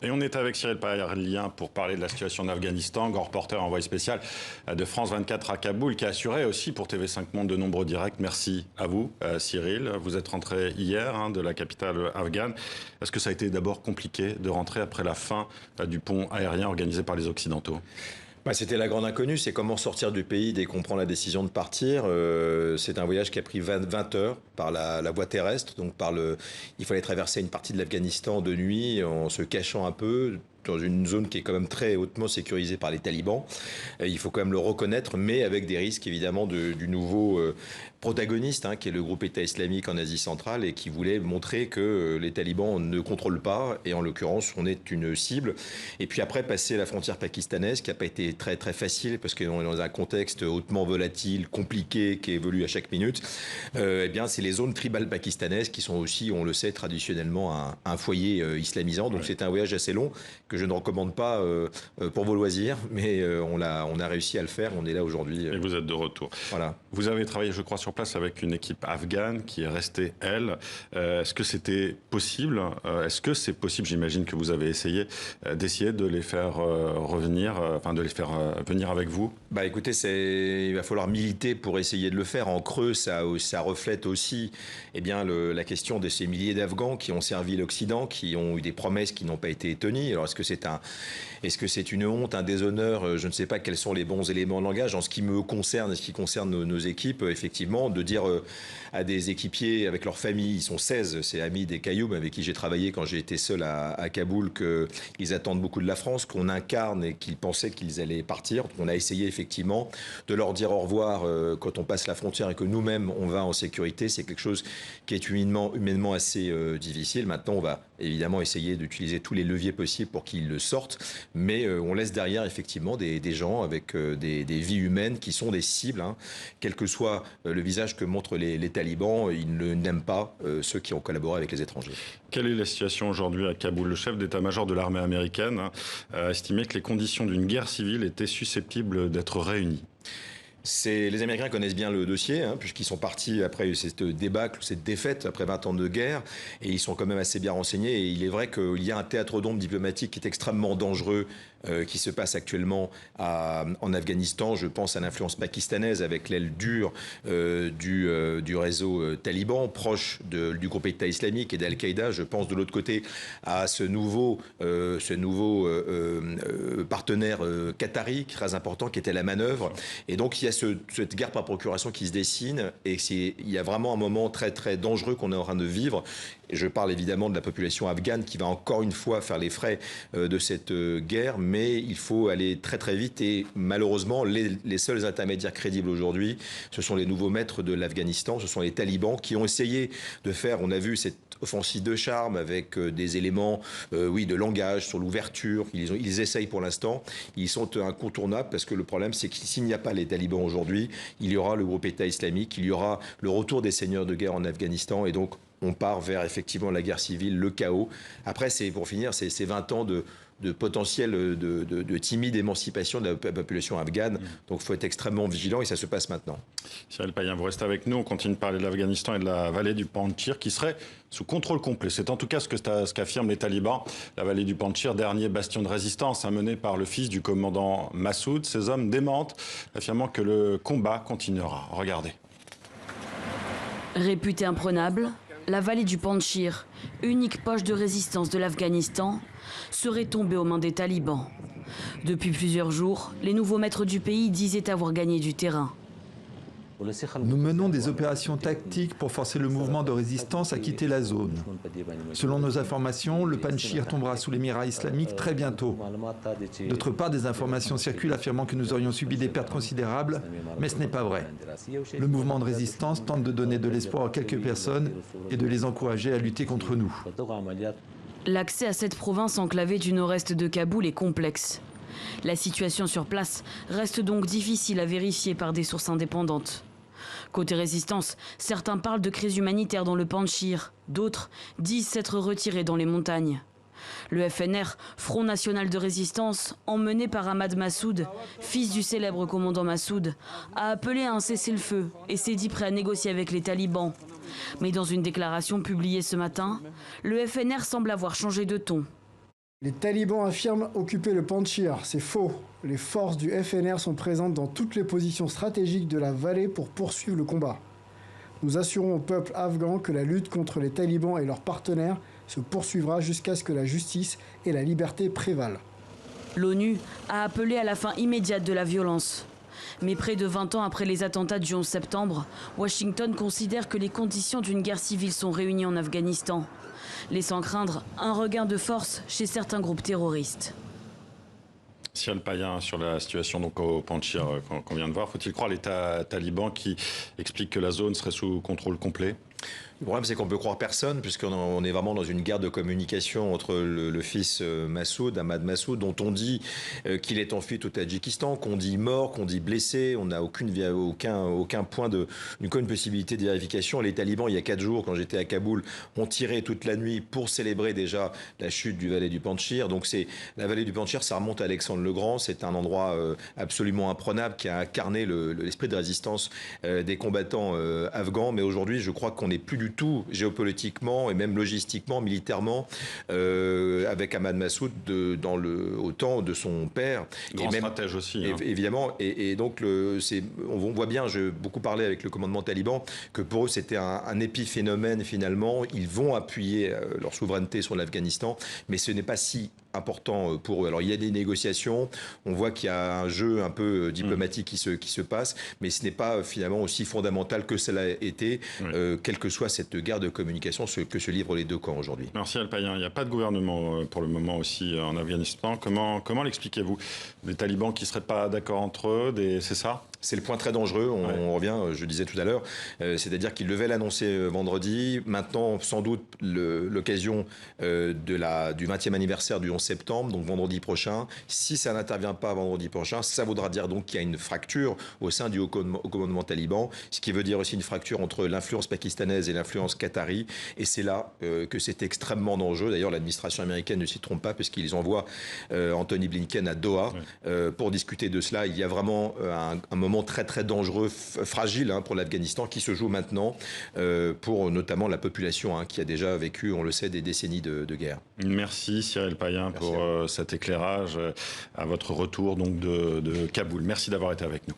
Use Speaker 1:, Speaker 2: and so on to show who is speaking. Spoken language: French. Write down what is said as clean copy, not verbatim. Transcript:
Speaker 1: Et on est avec Cyril Paillard pour parler de la situation en Afghanistan, grand reporter envoyé spécial de France 24 à Kaboul, qui a assuré aussi pour TV5 Monde de nombreux directs. Merci à vous, Cyril. Vous êtes rentré hier de la capitale afghane. Est-ce que ça a été d'abord compliqué de rentrer après la fin du pont aérien organisé par les Occidentaux ?
Speaker 2: C'était la grande inconnue, c'est comment sortir du pays dès qu'on prend la décision de partir. C'est un voyage qui a pris 20 heures par la voie terrestre. Donc il fallait traverser une partie de l'Afghanistan de nuit en se cachant un peu dans une zone qui est quand même très hautement sécurisée par les talibans. Il faut quand même le reconnaître, mais avec des risques évidemment du nouveau protagoniste, qui est le groupe État islamique en Asie centrale et qui voulait montrer que les talibans ne contrôlent pas, et en l'occurrence on est une cible. Et puis après passer la frontière pakistanaise, qui n'a pas été très très facile parce qu'on est dans un contexte hautement volatile, compliqué, qui évolue à chaque minute. Eh bien c'est les zones tribales pakistanaises qui sont aussi, on le sait, traditionnellement un foyer islamisant. Donc c'est un voyage assez long que je ne recommande pas pour vos loisirs, mais on a réussi à le faire. On est là aujourd'hui.
Speaker 1: Et vous êtes de retour.
Speaker 2: Voilà.
Speaker 1: Vous avez travaillé, je crois, sur place avec une équipe afghane qui est restée, elle. Est-ce que c'était possible ? Est-ce que c'est possible ? J'imagine que vous avez essayé d'essayer de les faire revenir, de les faire venir avec vous.
Speaker 2: Écoutez, il va falloir militer pour essayer de le faire. En creux, ça reflète aussi la question de ces milliers d'Afghans qui ont servi l'Occident, qui ont eu des promesses qui n'ont pas été tenues. Alors, est-ce que c'est une honte, un déshonneur ? Je ne sais pas quels sont les bons éléments de langage. En ce qui me concerne et ce qui concerne nos équipes, effectivement, de dire à des équipiers avec leur famille, ils sont 16, c'est Hamid et Kayoum avec qui j'ai travaillé quand j'ai été seul à Kaboul, qu'ils attendent beaucoup de la France, qu'on incarne et qu'ils pensaient qu'ils allaient partir. On a essayé effectivement de leur dire au revoir quand on passe la frontière et que nous-mêmes on va en sécurité. C'est quelque chose qui est humainement assez difficile. Maintenant, on va évidemment essayer d'utiliser tous les leviers possibles pour qu'ils sortent, mais on laisse derrière effectivement des gens avec des vies humaines qui sont des cibles, quel que soit le visage que montrent les talibans. Ils n'aiment pas ceux qui ont collaboré avec les étrangers.
Speaker 1: Quelle est la situation aujourd'hui à Kaboul ? Le chef d'état-major de l'armée américaine a estimé que les conditions d'une guerre civile étaient susceptibles d'être réunies.
Speaker 2: Les Américains connaissent bien le dossier, puisqu'ils sont partis après cette débâcle, cette défaite, après 20 ans de guerre, et ils sont quand même assez bien renseignés. Et il est vrai qu'il y a un théâtre d'ombre diplomatique qui est extrêmement dangereux, qui se passe actuellement en Afghanistan. Je pense à l'influence pakistanaise avec l'aile dure du réseau taliban, proche du groupe État islamique et d'Al-Qaïda. Je pense de l'autre côté à ce nouveau partenaire qatari, très important, qui était la manœuvre. Et donc il y a cette guerre par procuration qui se dessine, et il y a vraiment un moment très très dangereux qu'on est en train de vivre. Et je parle évidemment de la population afghane qui va encore une fois faire les frais de cette guerre, mais il faut aller très très vite, et malheureusement les seuls intermédiaires crédibles aujourd'hui, ce sont les nouveaux maîtres de l'Afghanistan, ce sont les talibans qui ont essayé de faire, on a vu cette offensive de charme avec des éléments de langage sur l'ouverture. Ils essayent pour l'instant, ils sont incontournables, parce que le problème c'est que s'il n'y a pas les talibans aujourd'hui, il y aura le groupe État islamique, il y aura le retour des seigneurs de guerre en Afghanistan, et donc on part vers effectivement la guerre civile, le chaos. Après, pour finir, c'est 20 ans de potentiel de timide émancipation de la population afghane. Donc il faut être extrêmement vigilant, et ça se passe maintenant.
Speaker 1: Cyril Paillard, vous restez avec nous. On continue de parler de l'Afghanistan et de la vallée du Panjshir qui serait sous contrôle complet. C'est en tout cas ce qu'affirment les talibans. La vallée du Panjshir, dernier bastion de résistance mené par le fils du commandant Massoud. Ces hommes démentent, affirmant que le combat continuera. Regardez.
Speaker 3: Réputée imprenable, la vallée du Panjshir, unique poche de résistance de l'Afghanistan, serait tombée aux mains des talibans. Depuis plusieurs jours, les nouveaux maîtres du pays disaient avoir gagné du terrain.
Speaker 4: Nous menons des opérations tactiques pour forcer le mouvement de résistance à quitter la zone. Selon nos informations, le Panjshir tombera sous l'émirat islamique très bientôt. D'autre part, des informations circulent affirmant que nous aurions subi des pertes considérables, mais ce n'est pas vrai. Le mouvement de résistance tente de donner de l'espoir à quelques personnes et de les encourager à lutter contre nous.
Speaker 3: L'accès à cette province enclavée du nord-est de Kaboul est complexe. La situation sur place reste donc difficile à vérifier par des sources indépendantes. Côté résistance, certains parlent de crise humanitaire dans le Panjshir, d'autres disent s'être retirés dans les montagnes. Le FNR, Front National de Résistance, emmené par Ahmad Massoud, fils du célèbre commandant Massoud, a appelé à un cessez-le-feu et s'est dit prêt à négocier avec les talibans. Mais dans une déclaration publiée ce matin, le FNR semble avoir changé de ton.
Speaker 5: Les talibans affirment occuper le Panjshir. C'est faux. Les forces du FNR sont présentes dans toutes les positions stratégiques de la vallée pour poursuivre le combat. Nous assurons au peuple afghan que la lutte contre les talibans et leurs partenaires se poursuivra jusqu'à ce que la justice et la liberté prévalent.
Speaker 3: L'ONU a appelé à la fin immédiate de la violence. Mais près de 20 ans après les attentats du 11 septembre, Washington considère que les conditions d'une guerre civile sont réunies en Afghanistan, laissant craindre un regain de force chez certains groupes terroristes.
Speaker 1: Cyril Payen, sur la situation donc au Panjshir qu'on vient de voir, faut-il croire les talibans qui expliquent que la zone serait sous contrôle complet ?
Speaker 2: Le problème, c'est qu'on peut croire personne, puisqu'on est vraiment dans une guerre de communication entre le fils Massoud, Ahmad Massoud, dont on dit qu'il est en fuite au Tadjikistan, qu'on dit mort, qu'on dit blessé. On n'a aucun point aucune possibilité de vérification. Les talibans, il y a 4 jours, quand j'étais à Kaboul, ont tiré toute la nuit pour célébrer déjà la chute du vallée du Panjshir. Donc la vallée du Panjshir, ça remonte à Alexandre le Grand. C'est un endroit absolument imprenable qui a incarné l'esprit de résistance des combattants afghans. Mais aujourd'hui, je crois qu'on n'est plus du tout géopolitiquement et même logistiquement, militairement, avec Ahmad Massoud au temps de son père.
Speaker 1: Grand stratège aussi.
Speaker 2: Évidemment. Et donc, on voit bien, j'ai beaucoup parlé avec le commandement taliban, que pour eux, c'était un épiphénomène finalement. Ils vont appuyer leur souveraineté sur l'Afghanistan, mais ce n'est pas si important pour eux. Alors il y a des négociations, on voit qu'il y a un jeu un peu diplomatique qui se passe, mais ce n'est pas finalement aussi fondamental que cela a été, quelle que soit cette guerre de communication que se livrent les deux camps aujourd'hui.
Speaker 1: Merci Al-Payen. Il n'y a pas de gouvernement pour le moment aussi en Afghanistan. Comment l'expliquez-vous? Des talibans qui ne seraient pas d'accord entre eux, c'est ça?
Speaker 2: C'est le point très dangereux, on revient, je disais tout à l'heure, c'est-à-dire qu'ils devaient l'annoncer vendredi. Maintenant, sans doute, l'occasion du 20e anniversaire du 11 septembre, donc vendredi prochain. Si ça n'intervient pas vendredi prochain, ça voudra dire donc qu'il y a une fracture au sein du haut commandement taliban, ce qui veut dire aussi une fracture entre l'influence pakistanaise et l'influence qatari. Et c'est là que c'est extrêmement dangereux. D'ailleurs, l'administration américaine ne s'y trompe pas, puisqu'ils envoient Anthony Blinken à Doha pour discuter de cela. Il y a vraiment un moment très très dangereux, fragile pour l'Afghanistan qui se joue maintenant pour notamment la population qui a déjà vécu, on le sait, des décennies de guerre.
Speaker 1: Merci Cyril Payen pour cet éclairage à votre retour donc de Kaboul. Merci d'avoir été avec nous.